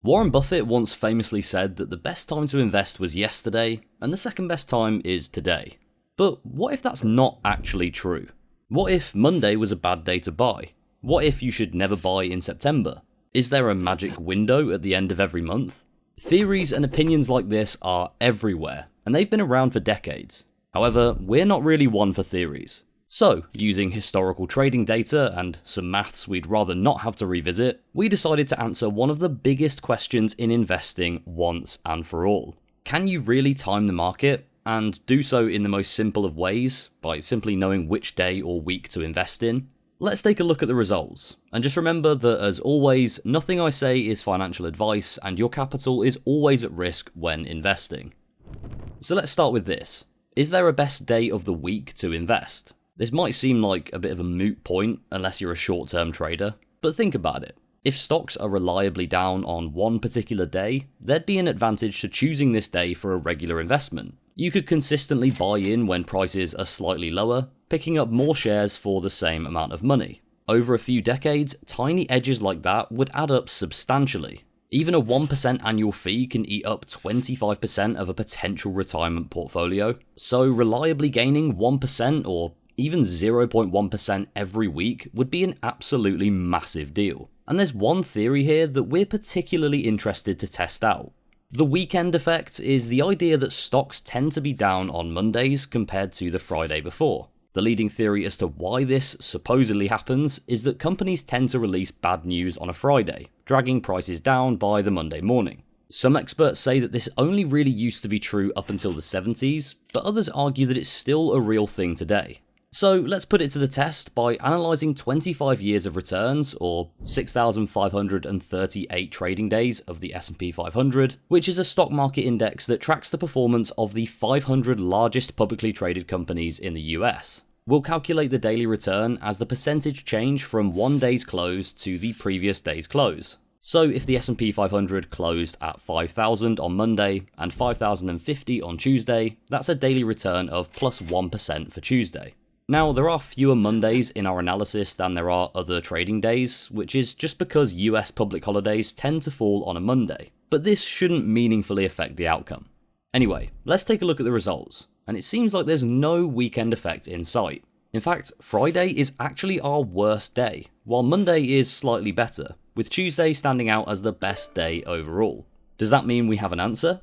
Warren Buffett once famously said that the best time to invest was yesterday, and the second best time is today. But what if that's not actually true? What if Monday was a bad day to buy? What if you should never buy in September? Is there a magic window at the end of every month? Theories and opinions like this are everywhere, and they've been around for decades. However, we're not really one for theories. So, using historical trading data and some maths we'd rather not have to revisit, we decided to answer one of the biggest questions in investing once and for all. Can you really time the market, and do so in the most simple of ways, by simply knowing which day or week to invest in? Let's take a look at the results, and just remember that as always, nothing I say is financial advice, and your capital is always at risk when investing. So let's start with this. Is there a best day of the week to invest? This might seem like a bit of a moot point unless you're a short-term trader, but think about it. If stocks are reliably down on one particular day, there'd be an advantage to choosing this day for a regular investment. You could consistently buy in when prices are slightly lower, picking up more shares for the same amount of money. Over a few decades, tiny edges like that would add up substantially. Even a 1% annual fee can eat up 25% of a potential retirement portfolio, so reliably gaining 1% or even 0.1% every week would be an absolutely massive deal. And there's one theory here that we're particularly interested to test out. The weekend effect is the idea that stocks tend to be down on Mondays compared to the Friday before. The leading theory as to why this supposedly happens is that companies tend to release bad news on a Friday, dragging prices down by the Monday morning. Some experts say that this only really used to be true up until the 70s, but others argue that it's still a real thing today. So let's put it to the test by analysing 25 years of returns, or 6,538 trading days of the S&P 500, which is a stock market index that tracks the performance of the 500 largest publicly traded companies in the US. We'll calculate the daily return as the percentage change from one day's close to the previous day's close. So if the S&P 500 closed at 5,000 on Monday and 5,050 on Tuesday, that's a daily return of plus 1% for Tuesday. Now, there are fewer Mondays in our analysis than there are other trading days, which is just because US public holidays tend to fall on a Monday, but this shouldn't meaningfully affect the outcome. Anyway, let's take a look at the results, and it seems like there's no weekend effect in sight. In fact, Friday is actually our worst day, while Monday is slightly better, with Tuesday standing out as the best day overall. Does that mean we have an answer?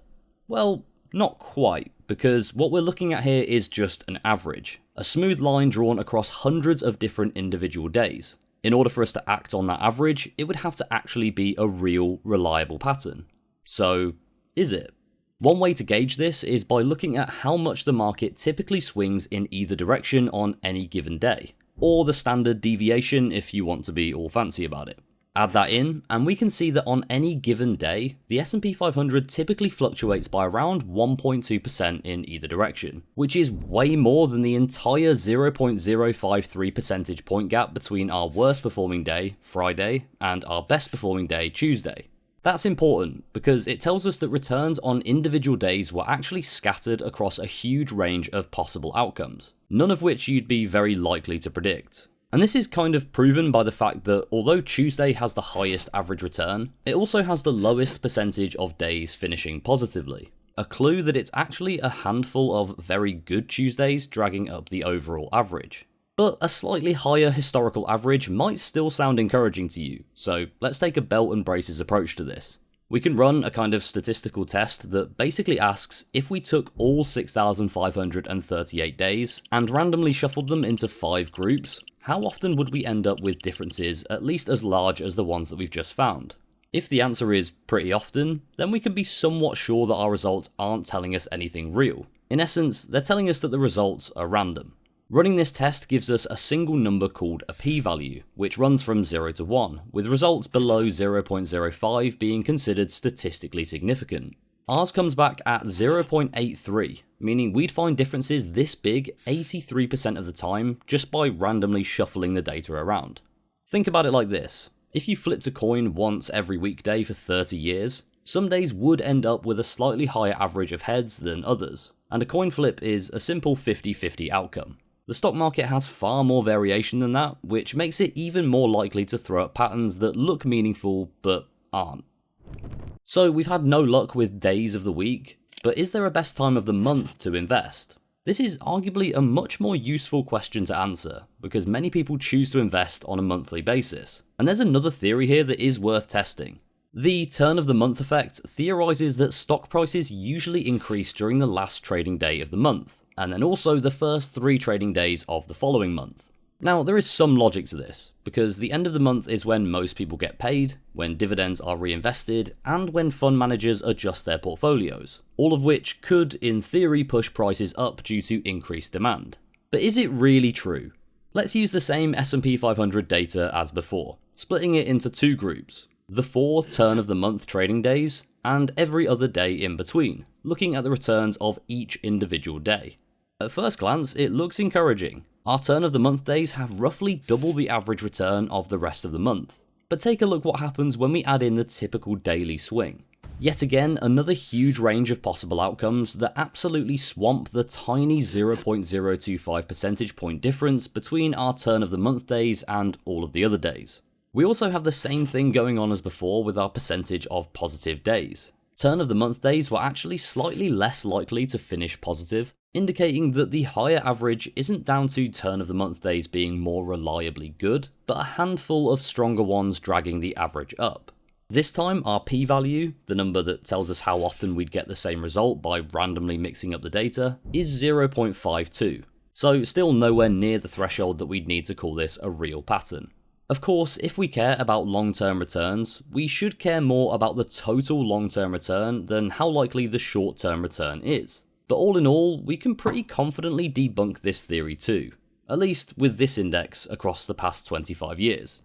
Well, not quite, because what we're looking at here is just an average, a smooth line drawn across hundreds of different individual days. In order for us to act on that average, it would have to actually be a real, reliable pattern. So, is it? One way to gauge this is by looking at how much the market typically swings in either direction on any given day, or the standard deviation if you want to be all fancy about it. Add that in, and we can see that on any given day, the S&P 500 typically fluctuates by around 1.2% in either direction, which is way more than the entire 0.053 percentage point gap between our worst performing day, Friday, and our best performing day, Tuesday. That's important because it tells us that returns on individual days were actually scattered across a huge range of possible outcomes, none of which you'd be very likely to predict. And this is kind of proven by the fact that although Tuesday has the highest average return, it also has the lowest percentage of days finishing positively. A clue that it's actually a handful of very good Tuesdays dragging up the overall average. But a slightly higher historical average might still sound encouraging to you, so let's take a belt and braces approach to this. We can run a kind of statistical test that basically asks if we took all 6,538 days and randomly shuffled them into 5 groups, how often would we end up with differences at least as large as the ones that we've just found? If the answer is pretty often, then we can be somewhat sure that our results aren't telling us anything real. In essence, they're telling us that the results are random. Running this test gives us a single number called a p-value, which runs from 0 to 1, with results below 0.05 being considered statistically significant. Ours comes back at 0.83, meaning we'd find differences this big 83% of the time just by randomly shuffling the data around. Think about it like this. If you flipped a coin once every weekday for 30 years, some days would end up with a slightly higher average of heads than others, and a coin flip is a simple 50-50 outcome. The stock market has far more variation than that, which makes it even more likely to throw up patterns that look meaningful but aren't. So we've had no luck with days of the week, but is there a best time of the month to invest? This is arguably a much more useful question to answer, because many people choose to invest on a monthly basis. And there's another theory here that is worth testing. The turn of the month effect theorizes that stock prices usually increase during the last trading day of the month, and then also the first 3 trading days of the following month. Now, there is some logic to this, because the end of the month is when most people get paid, when dividends are reinvested, and when fund managers adjust their portfolios, all of which could, in theory, push prices up due to increased demand. But is it really true? Let's use the same S&P 500 data as before, splitting it into 2 groups: the 4 turn of the month trading days, and every other day in between, looking at the returns of each individual day. At first glance, it looks encouraging. Our turn of the month days have roughly double the average return of the rest of the month. But take a look what happens when we add in the typical daily swing. Yet again, another huge range of possible outcomes that absolutely swamp the tiny 0.025 percentage point difference between our turn of the month days and all of the other days. We also have the same thing going on as before with our percentage of positive days. Turn of the month days were actually slightly less likely to finish positive, indicating that the higher average isn't down to turn of the month days being more reliably good, but a handful of stronger ones dragging the average up. This time, our p-value, the number that tells us how often we'd get the same result by randomly mixing up the data, is 0.52, so still nowhere near the threshold that we'd need to call this a real pattern. Of course, if we care about long-term returns, we should care more about the total long-term return than how likely the short-term return is. But all in all, we can pretty confidently debunk this theory too, at least with this index across the past 25 years.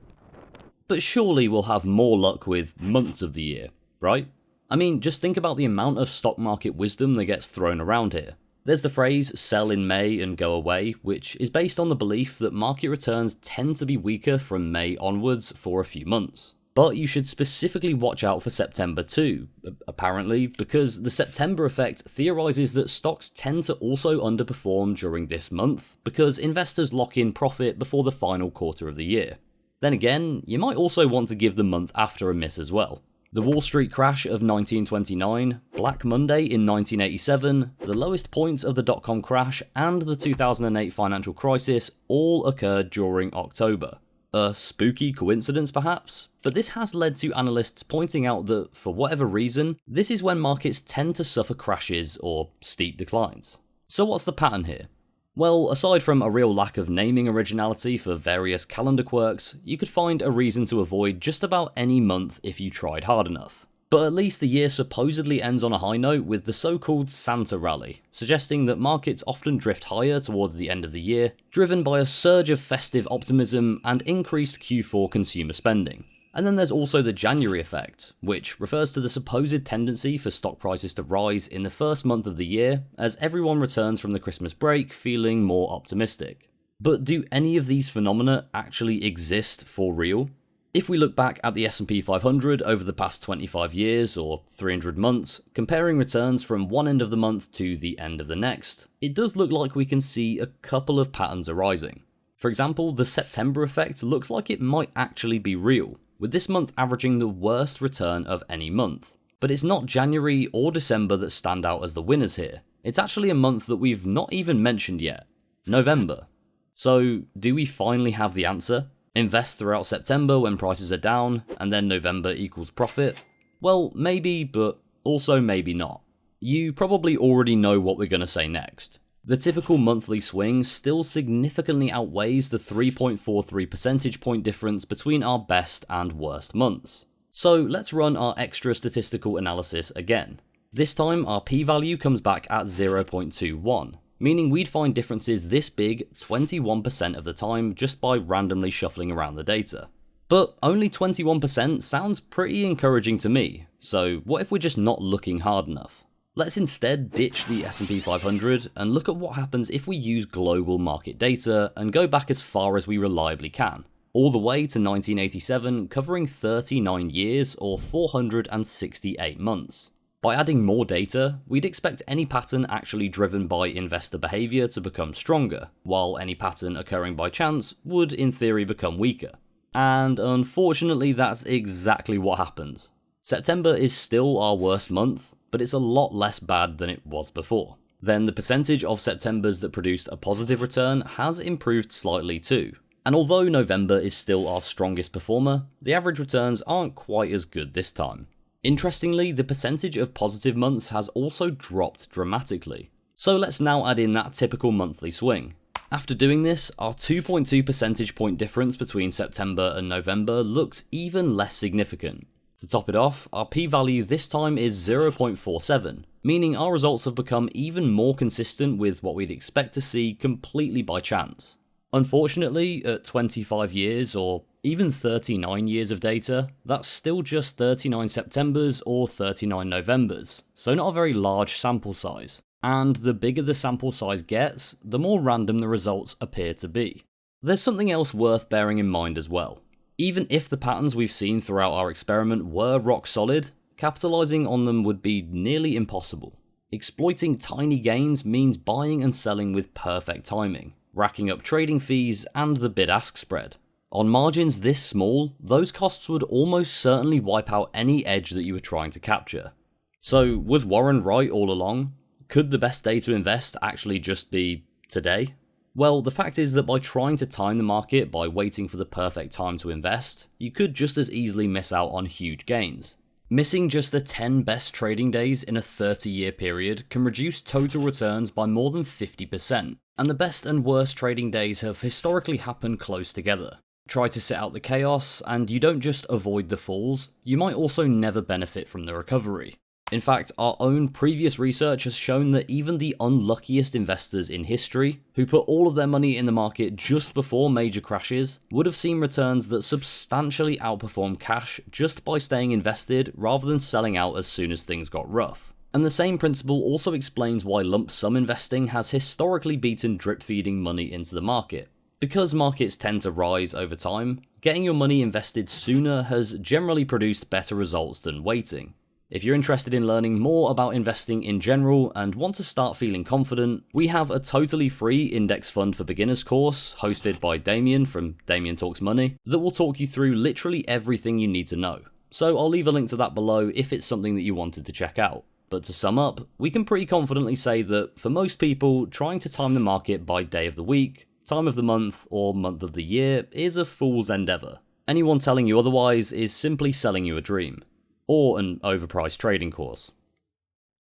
But surely we'll have more luck with months of the year, right? I mean, just think about the amount of stock market wisdom that gets thrown around here. There's the phrase sell in May and go away, which is based on the belief that market returns tend to be weaker from May onwards for a few months. But you should specifically watch out for September too, apparently, because the September effect theorizes that stocks tend to also underperform during this month, because investors lock in profit before the final quarter of the year. Then again, you might also want to give the month after a miss as well. The Wall Street crash of 1929, Black Monday in 1987, the lowest points of the dot-com crash, and the 2008 financial crisis all occurred during October. A spooky coincidence perhaps, but this has led to analysts pointing out that, for whatever reason, this is when markets tend to suffer crashes or steep declines. So what's the pattern here? Well, aside from a real lack of naming originality for various calendar quirks, you could find a reason to avoid just about any month if you tried hard enough. But at least the year supposedly ends on a high note with the so-called Santa rally, suggesting that markets often drift higher towards the end of the year, driven by a surge of festive optimism and increased Q4 consumer spending. And then there's also the January effect, which refers to the supposed tendency for stock prices to rise in the first month of the year as everyone returns from the Christmas break feeling more optimistic. But do any of these phenomena actually exist for real? If we look back at the S&P 500 over the past 25 years or 300 months, comparing returns from one end of the month to the end of the next, it does look like we can see a couple of patterns arising. For example, the September effect looks like it might actually be real, with this month averaging the worst return of any month. But it's not January or December that stand out as the winners here. It's actually a month that we've not even mentioned yet, November. So, do we finally have the answer? Invest throughout September when prices are down, and then November equals profit? Well, maybe, but also maybe not. You probably already know what we're going to say next. The typical monthly swing still significantly outweighs the 3.43 percentage point difference between our best and worst months. So let's run our extra statistical analysis again. This time our p-value comes back at 0.21, meaning we'd find differences this big 21% of the time just by randomly shuffling around the data. But only 21% sounds pretty encouraging to me, so what if we're just not looking hard enough? Let's instead ditch the S&P 500 and look at what happens if we use global market data and go back as far as we reliably can, all the way to 1987, covering 39 years or 468 months. By adding more data, we'd expect any pattern actually driven by investor behaviour to become stronger, while any pattern occurring by chance would in theory become weaker. And unfortunately that's exactly what happens. September is still our worst month, but it's a lot less bad than it was before. Then the percentage of Septembers that produced a positive return has improved slightly too. And although November is still our strongest performer, the average returns aren't quite as good this time. Interestingly, the percentage of positive months has also dropped dramatically. So let's now add in that typical monthly swing. After doing this, our 2.2 percentage point difference between September and November looks even less significant. To top it off, our p-value this time is 0.47, meaning our results have become even more consistent with what we'd expect to see completely by chance. Unfortunately, at 25 years or even 39 years of data, that's still just 39 Septembers or 39 Novembers, so not a very large sample size. And the bigger the sample size gets, the more random the results appear to be. There's something else worth bearing in mind as well. Even if the patterns we've seen throughout our experiment were rock solid, capitalizing on them would be nearly impossible. Exploiting tiny gains means buying and selling with perfect timing, racking up trading fees and the bid-ask spread. On margins this small, those costs would almost certainly wipe out any edge that you were trying to capture. So was Warren right all along? Could the best day to invest actually just be today? Well, the fact is that by trying to time the market by waiting for the perfect time to invest, you could just as easily miss out on huge gains. Missing just the 10 best trading days in a 30-year period can reduce total returns by more than 50%, and the best and worst trading days have historically happened close together. Try to sit out the chaos, and you don't just avoid the falls, you might also never benefit from the recovery. In fact, our own previous research has shown that even the unluckiest investors in history, who put all of their money in the market just before major crashes, would have seen returns that substantially outperform cash just by staying invested rather than selling out as soon as things got rough. And the same principle also explains why lump sum investing has historically beaten drip feeding money into the market. Because markets tend to rise over time, getting your money invested sooner has generally produced better results than waiting. If you're interested in learning more about investing in general and want to start feeling confident, we have a totally free index fund for beginners course hosted by Damien from Damien Talks Money that will talk you through literally everything you need to know. So I'll leave a link to that below if it's something that you wanted to check out. But to sum up, we can pretty confidently say that for most people, trying to time the market by day of the week, time of the month, or month of the year is a fool's endeavour. Anyone telling you otherwise is simply selling you a dream. Or an overpriced trading course.